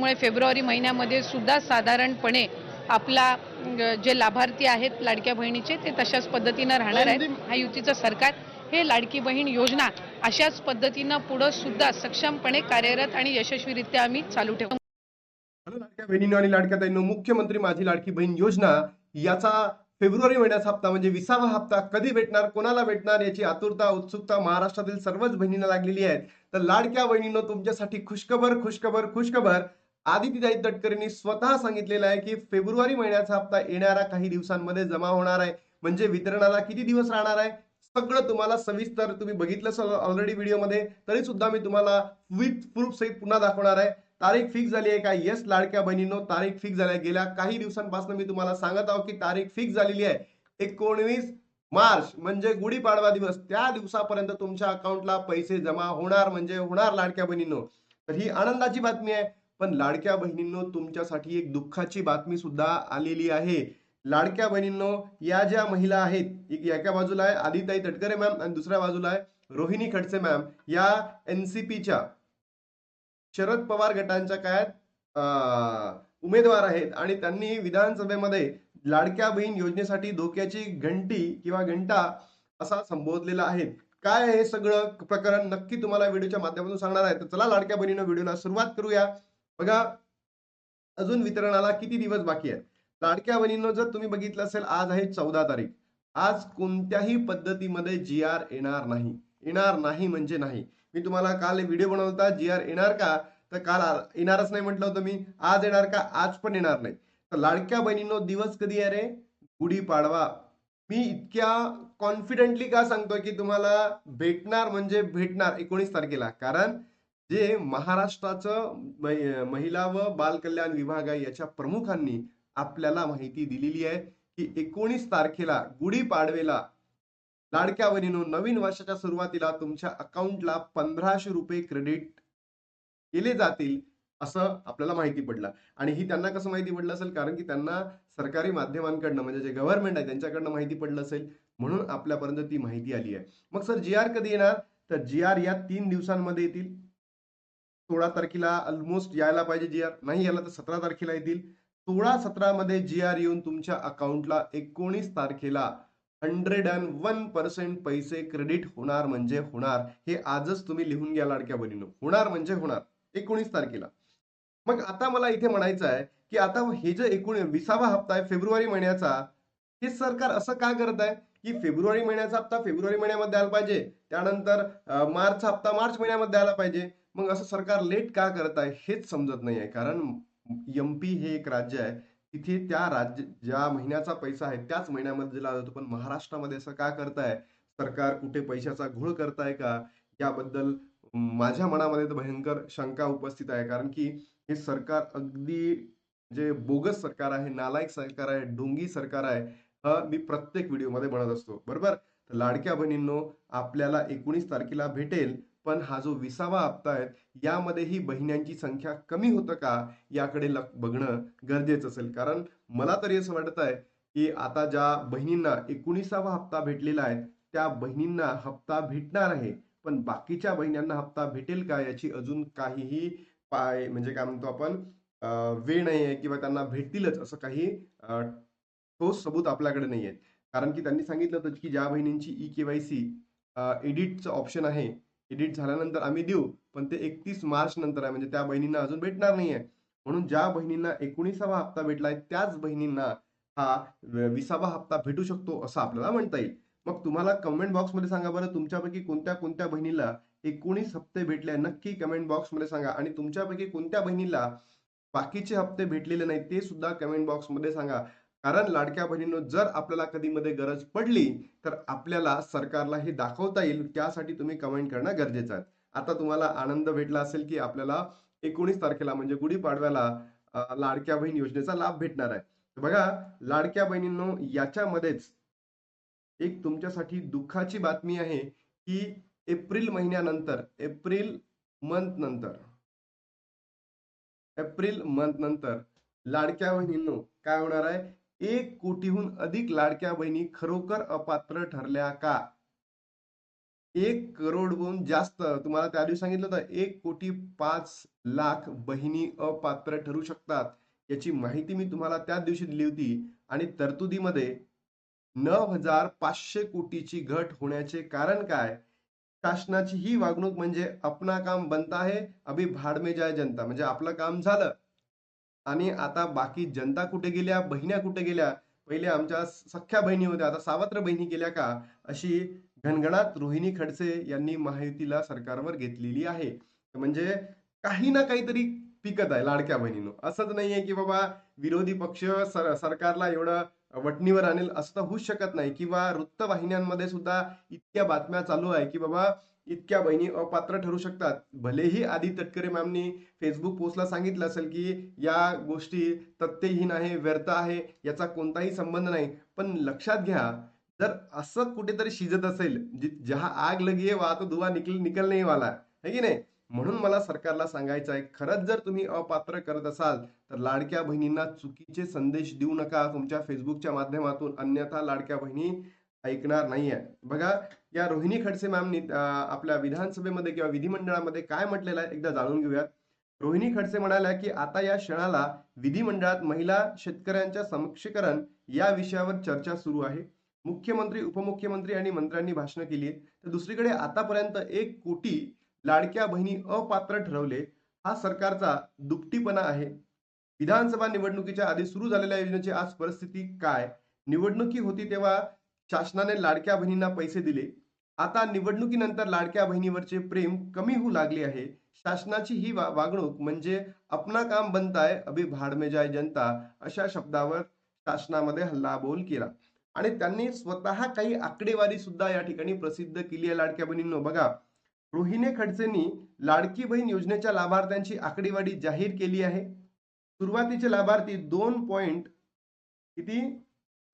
त्याच्यामुळे फेब्रुवारी महिन्यामध्ये सुद्धा साधारणपणे आपला जे लाभार्थी आहेत लाडक्या बहिणीचे ते तशाच पद्धतीनं राहणार आहेत. हा युतीचं सरकार हे लाडकी बहीण योजना अशाच पद्धतीनं पुढे सुद्धा सक्षमपणे कार्यरत आणि यशस्वीरित्या आम्ही चालू ठेवू. लाडक्या बहिणींनो आणि लाडक्या ताईंनो, मुख्यमंत्री माझी लाडकी बहीण योजना याचा फेब्रुवारी महिन्याचा हप्ता म्हणजे 20वा हप्ता कधी भेटणार, कोणाला भेटणार याची आतुरता उत्सुकता महाराष्ट्रातील सर्वच बहिणींना लागलेली आहे. तर लाडक्या बहिणींनो, तुमच्यासाठी खुशखबर खुशखबर खुशखबर. आदितीताई तटकरेंनी स्वतः सांगितलेलं आहे की फेब्रुवारी महिन्याचा हप्ता येणाऱ्या काही दिवसांमध्ये जमा होणार आहे. म्हणजे वितरणाला किती दिवस राहणार आहे सगळं तुम्हाला सविस्तर तुम्ही बघितलं ऑलरेडी व्हिडिओमध्ये, तरी सुद्धा मी तुम्हाला विथ प्रूफ सहित पुन्हा दाखवणार आहे. तारीख फिक्स झाली आहे का? येस लाडक्या बहिणींनो, तारीख फिक्स झाली आहे. गेल्या काही दिवसांपासून मी तुम्हाला सांगत आहो की तारीख फिक्स झालेली आहे. 19 मार्च म्हणजे गुढीपाडवा दिवस, त्या दिवसापर्यंत तुमच्या अकाउंटला पैसे जमा होणार म्हणजे होणार लाडक्या बहिणींनो. तर ही आनंदाची बातमी आहे. पण लाडक्या बहिणींनो, तुमच्यासाठी एक दुःखाची बातमी सुद्धा आलेली आहे. लाडक्या बहिणींनो, या ज्या महिला आहेत, एका बाजूला आहे आदिताई तटकरे मॅम आणि दुसऱ्या बाजूला आहे रोहिणी खडसे मॅम, या एनसीपीच्या शरद पवार गटांच्या काय उमेदवार आहेत आणि त्यांनी विधानसभेमध्ये लाडक्या बहीण योजनेसाठी धोक्याची घंटी किंवा घंटा असा संबोधलेला आहे. काय हे सगळं प्रकरण नक्की तुम्हाला व्हिडिओच्या माध्यमातून सांगणार आहे. तर चला लाडक्या बहिणीनं व्हिडिओला सुरुवात करूया. बघा, अजून वितरणाला किती दिवस बाकी आहेत. लाडक्या बहिणींनो, जर तुम्ही बघितलं असेल, आज आहे 14 तारीख. आज कोणत्याही पद्धतीमध्ये GR येणार नाही. येणार नाही म्हणजे नाही. मी तुम्हाला काल व्हिडिओ बनवला होता, GR येणार का, तर काल येणारच नाही म्हटलं होतं मी. आज येणार का? आज पण येणार नाही. तर लाडक्या बहिणींनो, दिवस कधी आहे रे? गुढीपाडवा. मी इतक्या कॉन्फिडेंटली का सांगतोय की तुम्हाला भेटणार म्हणजे भेटणार 19 तारखेला. कारण जे महाराष्ट्राचं महिला व बाल कल्याण विभाग आहे याच्या प्रमुखांनी आपल्याला माहिती दिलेली आहे की 19 तारखेला गुढीपाडवेला लाडक्या बहिणींनो, नवीन वर्षाच्या सुरुवातीला तुमच्या अकाउंटला 1500 रुपये क्रेडिट केले जातील असं आपल्याला माहिती पडलं. आणि ही त्यांना कसं माहिती पडलं असेल? कारण की त्यांना सरकारी माध्यमांकडनं म्हणजे जे गव्हर्नमेंट आहे त्यांच्याकडनं माहिती पडलं असेल, म्हणून आपल्यापर्यंत ती माहिती आली आहे. मग सर GR कधी येणार? तर GR या 3 दिवसांमध्ये येतील. 16 तारखेला ऑलमोस्ट यायला पाहिजे GR, नाही याला तर 17 तारखेला येतील. 16-17 मध्ये GR येऊन तुमच्या अकाउंटला 19 तारखेला 101% पैसे क्रेडिट होणार म्हणजे होणार. हे आजच तुम्ही लिहून घ्या लाडक्या बहिणींनो, होणार म्हणजे होणार 19 तारखेला. मग आता मला इथे म्हणायचं आहे की आता हे जे 20वा हप्ता आहे फेब्रुवारी महिन्याचा, हे सरकार असं का करत आहे की फेब्रुवारी महिन्याचा हप्ता फेब्रुवारी महिन्यामध्ये द्यायला पाहिजे, त्यानंतर मार्च हप्ता मार्च महिन्यामध्ये द्यायला पाहिजे. मग असं सरकार लेट का करत आहे हेच समजत नाही आहे. कारण MP हे एक राज्य आहे, तिथे त्या राज्य ज्या महिन्याचा पैसा आहे त्याच महिन्यामध्ये दिला जातो. पण महाराष्ट्रामध्ये असं का करताय सरकार? कुठे पैशाचा घोळ करताय का? याबद्दल माझ्या मनामध्ये तर भयंकर शंका उपस्थित आहे. कारण की हे सरकार अगदी जे बोगस सरकार आहे, नालायक सरकार आहे, ढोंगी सरकार आहे. मी प्रत्येक व्हिडिओमध्ये म्हणत असतो, बरोबर? तर लाडक्या बहिणींनो, आपल्याला 19 तारखेला भेटेल. पण हा जो 20वा हप्ता आहे यामध्ये ही बहिण्यांची संख्या कमी होतं का याकडे बघणं गरजेचं असेल. कारण मला तरी असं वाटत आहे की आता ज्या बहिणींना 19वा हप्ता भेटलेला आहे त्या बहिणींना हप्ता भेटणार आहे, पण बाकीच्या बहिणींना हप्ता भेटेल का याची अजून काहीही म्हणजे काय म्हणतो आपण वेळ नाही आहे किंवा त्यांना भेटतीलच असं काही ठोस सबूत आपल्याकडे नाही आहे. कारण की त्यांनी सांगितलं होतं की ज्या बहिणींची eKYC एडिटचं ऑप्शन आहे, एडिट झाल्यानंतर आम्ही देऊ, पण ते 31 मार्च नंतर आहे, म्हणजे त्या बहिणींना अजून भेटणार नाहीये. म्हणून ज्या बहिणींना 19वा हप्ता भेटलाय त्याच बहिणींना हा 20वा हप्ता भेटू शकतो असं आपल्याला म्हणता येईल. मग तुम्हाला कमेंट बॉक्समध्ये सांगा बरं, तुमच्यापैकी कोणत्या कोणत्या बहिणीला 19 हप्ते भेटले नक्की कमेंट बॉक्समध्ये सांगा. आणि तुमच्यापैकी कोणत्या बहिणीला बाकीचे हप्ते भेटलेले नाही ते सुद्धा कमेंट बॉक्समध्ये सांगा. कारण लाडक्या बहिणींनो, जर आपल्याला कधी मध्ये गरज पडली तर आपल्याला सरकारला हे दाखवता येईल, त्यासाठी तुम्ही कमेंट करणं गरजेचं आहे. आता तुम्हाला आनंद भेटला असेल की आपल्याला 19 तारखेला म्हणजे गुढीपाडव्याला लाडक्या बहीण योजनेचा लाभ भेटणार आहे. बघा लाडक्या बहिणींनो, याच्यामध्येच एक तुमच्यासाठी दुःखाची बातमी आहे की एप्रिल महिन्यानंतर एप्रिल मंथ नंतर लाडक्या बहिणींनो काय होणार आहे? 1 कोटीहून अधिक लाडक्या बहिणी खरोखर अपात्र ठरल्या का? 1 करोडहून जास्त, तुम्हाला त्या दिवशी सांगितलं होतं, 1,05,00,000 बहिणी अपात्र ठरू शकतात. याची माहिती मी तुम्हाला त्याच दिवशी दिली होती. आणि तरतुदीमध्ये 9,500 कोटीची घट होण्याचे कारण काय? शासनाची ही वागणूक म्हणजे अपना काम बनता है, अभी भाड में जाए जनता. म्हणजे आपलं काम झालं आणि आता बाकी जनता कुठे गेल्या, बहिण्या कुठे गेल्या? पहिले आमच्या सख्ख्या बहिणी होत्या, आता सावत्र बहिणी गेल्या का? अशी घणघणाट रोहिणी खडसे यांनी महायुतीला सरकारवर घेतलेली आहे. म्हणजे काही ना काहीतरी पिकत आहे लाडक्या बहिणीनं. असंच नाहीये की बाबा विरोधी पक्ष सरकारला एवढं वटणीवर आणेल, असं तर होऊच शकत नाही. किंवा वृत्तवाहिन्यांमध्ये सुद्धा इतक्या बातम्या चालू आहे की बाबा इतक्या बहिणी अपात्र ठरू शकतात. भलेही आदी तटकरे मॅमनी फेसबुक पोस्टला सांगितलं असेल की या गोष्टी तथ्यहीन आहे, व्यर्थ आहे, याचा कोणताही संबंध नाही. पण लक्षात घ्या, जर असं कुठेतरी शिजत असेल, जहा आग लगी है वहां तो धुआं निकलने ही वाला है की नाही? म्हणून मला सरकारला सांगायचं आहे, खरंच जर तुम्ही अपात्र करत असाल तर लाडक्या बहिणींना चुकीचे संदेश देऊ नका तुमच्या फेसबुकच्या माध्यमातून, अन्यथा लाडक्या बहिणी ऐकणार नाहीये. बघा, या रोहिणी खडसे मॅमनी आपल्या विधानसभेमध्ये किंवा विधिमंडळामध्ये काय म्हटलेलं आहे एकदा जाणून घेऊयात. रोहिणी खडसे म्हणाल्या की आता या क्षणाला विधिमंडळात महिला शेतकऱ्यांच्या सक्षमीकरण या विषयावर चर्चा सुरू आहे. मुख्यमंत्री, उपमुख्यमंत्री आणि मंत्र्यांनी भाषणं केली आहेत. तर दुसरीकडे आतापर्यंत 1 कोटी लाडक्या बहिणी अपात्र ठरवले. हा सरकारचा दुपटीपणा आहे. विधानसभा निवडणुकीच्या आधी सुरू झालेल्या योजनेची आज परिस्थिती काय? निवडणुकी होती तेव्हा शासनाने लाडक्या बहिणींना पैसे दिले. आता निवडणुकीनंतर लाडक्या बहिणीवरचे प्रेम कमी होऊ लागले आहे. शासनाची ही वागणूक म्हणजे अपना काम बनताय अभी भाड में जाए जनता, अशा शब्दावर शासनामध्ये हल्लाबोल केला. आणि त्यांनी स्वतः काही आकडेवारी सुद्धा या ठिकाणी प्रसिद्ध केली आहे लाडक्या बहिणींनो. बघा, रोहिणी खडसेंनी लाडकी बहीण योजनेच्या लाभार्थ्यांची आकडेवारी जाहीर केली आहे. सुरुवातीचे लाभार्थी 2 किती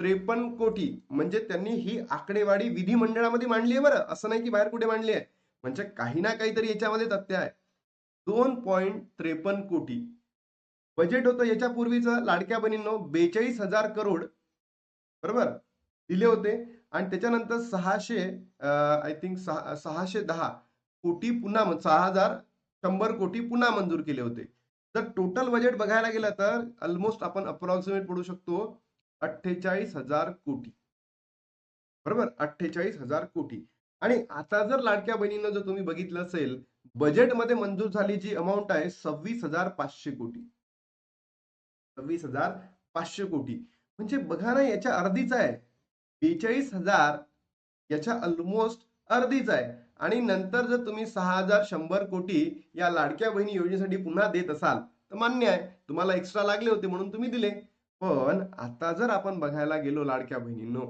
53 कोटी, म्हणजे त्यांनी ही आकडेवारी विधिमंडळामध्ये मांडली आहे बरं, असं नाही की बाहेर कुठे मांडली आहे. म्हणजे काही ना काहीतरी याच्यामध्ये तथ्य आहे. 2,53 कोटी बजेट होतं याच्यापूर्वीचं लाडक्या बहिणींनो, 42,000 करोड, बरोबर, दिले होते. आणि त्याच्यानंतर 600, आय थिंक 610 कोटी पुन्हा 6,100 कोटी पुन्हा मंजूर केले होते. तर टोटल बजेट बघायला गेलं तर ऑलमोस्ट आपण अप्रॉक्सिमेट पडू शकतो 48,000 कोटी, बरोबर, 48,000 कोटी. आणि आता जर लाडक्या बहिणींना जर तुम्ही बघितलं असेल, बजेटमध्ये मंजूर झाली जी अमाऊंट आहे 26,500 कोटी. 26,500 कोटी म्हणजे बघा ना, याच्या अर्धीच आहे. 42,000 याच्या ऑलमोस्ट अर्धीच आहे. आणि नंतर जर तुम्ही 6,100 कोटी या लाडक्या बहिणी योजनेसाठी पुन्हा देत असाल तर मान्य आहे, तुम्हाला एक्स्ट्रा लागले होते म्हणून तुम्ही दिले. पण आता जर आपण बघायला गेलो लाडक्या बहिणींनो,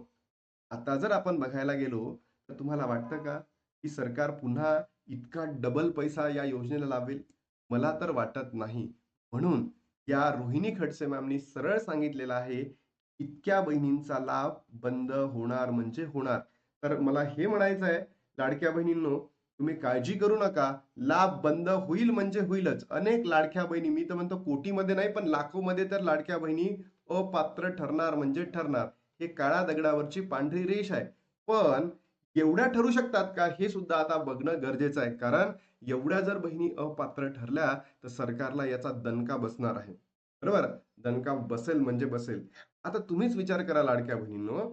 आता जर आपण बघायला गेलो तर तुम्हाला वाटतं का की सरकार पुन्हा इतका डबल पैसा या योजनेला लावेल? मला तर वाटत नाही. म्हणून या रोहिणी खडसे मॅमनी सरळ सांगितलेलं आहे, इतक्या बहिणींचा लाभ बंद होणार म्हणजे होणार. तर मला हे म्हणायचं आहे, लाडक्या बहिणींनो, तुम्ही काळजी करू नका. लाभ बंद होईल म्हणजे होईलच. अनेक लाडक्या बहिणी, मी तर म्हणतो कोटीमध्ये नाही पण लाखोमध्ये तर लाडक्या बहिणी अपात्र ठरणार म्हणजे ठरणार. हे काळ्या दगडावरची पांढरी रेष आहे. पण एवढ्या ठरू शकतात का, हे सुद्धा आता बघणं गरजेचं आहे. कारण एवढ्या जर बहिणी अपात्र ठरल्या तर सरकारला याचा दणका बसणार आहे. बरोबर, दणका बसेल म्हणजे बसेल. आता तुम्हीच विचार करा लाडक्या बहिणींनो,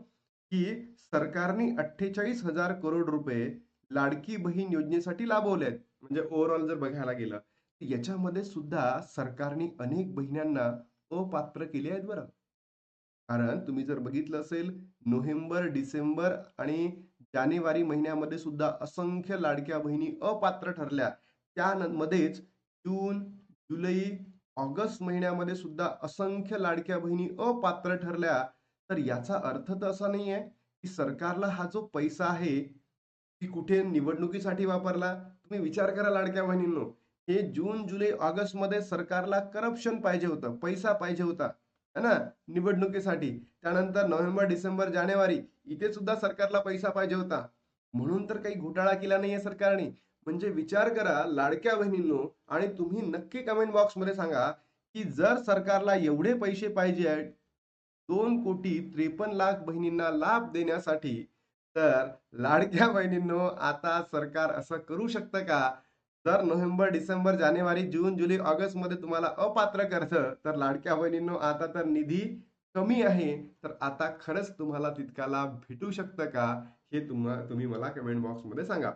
की सरकारने 48,000 करोड रुपये लाडकी बहीण योजनेसाठी लाभवले आहेत. म्हणजे ओव्हरऑल जर बघायला गेलं तर याच्यामध्ये सुद्धा सरकारने अनेक बहिण्यांना अपात्र केले आहेत बरं. कारण तुम्ही जर बघितलं असेल, नोव्हेंबर, डिसेंबर आणि जानेवारी महिन्यामध्ये सुद्धा असंख्य लाडक्या बहिणी अपात्र ठरल्या. त्यामध्येच जून, जुलै, ऑगस्ट महिन्यामध्ये सुद्धा असंख्य लाडक्या बहिणी अपात्र ठरल्या. तर याचा अर्थ तर असा नाहीये की सरकारला हा जो पैसा आहे ती कुठे निवडणुकीसाठी वापरला. तुम्ही विचार करा लाडक्या बहिणींनो, हे जून, जुलै, ऑगस्ट मध्ये सरकारला करप्शन पाहिजे होतं, पैसा पाहिजे होता, है ना, निवडणुकीसाठी. त्यानंतर नोव्हेंबर, डिसेंबर, जानेवारी इथे सुद्धा सरकारला पैसा पाहिजे होता. म्हणून तर काही घोटाळा केला नाहीये सरकारने. म्हणजे विचार करा लाडक्या बहिणींनो, आणि तुम्ही नक्की कमेंट बॉक्स मध्ये सांगा की जर सरकारला एवढे पैसे पाहिजे आहेत 2,53,00,000 बहिणींना लाभ देण्यासाठी, तर लाडक्या बहिणींनो, आता सरकार असं करू शकतं का? जर नोव्हेंबर, डिसेंबर, जानेवारी, जून, जुलै, ऑगस्ट मध्ये तुम्हाला अपात्र करतं, तर लाडक्या बहिणींनो आता तर निधी कमी आहे, तर आता खरंच तुम्हाला तितका लाभ भेटू शकतं का? हे तुम्ही मला कमेंट बॉक्समध्ये सांगा.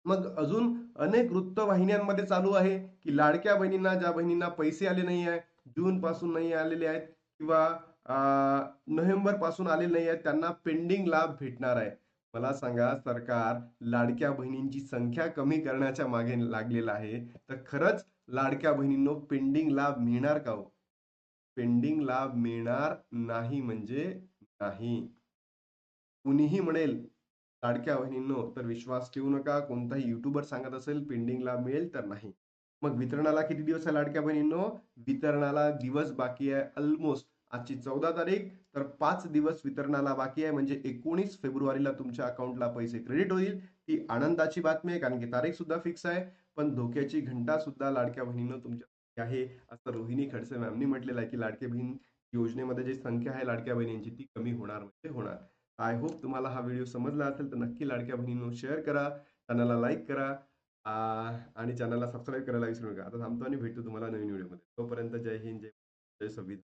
मग अजून अनेक वृत्तवाहिन्यांमध्ये चालू आहे, की लाडक्या बहिणींना, ज्या बहिणींना पैसे आले नाही आहे, जून पासून नाही आलेले आहेत किंवा नोव्हेंबर पासून आलेले नाही आहेत, त्यांना पेंडिंग लाभ भेटणार आहे. मला सांगा, सरकार लाडक्या बहिणींची संख्या कमी करण्याच्या मागे लागलेलं आहे, तर खरंच लाडक्या बहिणींनो पेंडिंग लाभ मिळणार का हो? पेंडिंग लाभ मिळणार नाही म्हणजे नाही. कुणीही म्हणेल लाडक्या बहिणींनो, तर विश्वास ठेवू नका. कोणताही युट्यूबर सांगत असेल पेंडिंग लाभ मिळेल तर नाही. मग वितरणाला किती दिवस आहे लाडक्या बहिणींनो? वितरणाला दिवस बाकी आहे ऑलमोस्ट. आजची 14 तारीख, तर 5 दिवस वितरणाला बाकी आहे, म्हणजे 19 फेब्रुवारीला तुमच्या अकाउंटला पैसे क्रेडिट होईल. ही आनंदाची बातमी आहे, कारण की तारीख सुद्धा फिक्स आहे. पण धोक्याची घंटा सुद्धा लाडक्या बहिणींनो तुमच्या आहे. असं रोहिणी खडसे मॅमनी म्हटलेलं आहे, की लाडकी बहीण योजनेमध्ये जी संख्या आहे लाडक्या बहिणींची ती कमी होणार म्हणजे होणार. आय होप तुम्हाला हा व्हिडिओ समजला असेल, तर नक्की लाडक्या बहिणींनो शेअर करा, चॅनलला लाईक करा, आणि चॅनलला सबस्क्राईब करायला विसरू नका. आता थांबतो आणि भेटतो तुम्हाला नवीन व्हिडिओमध्ये. तोपर्यंत जय हिंद, जय संविधान.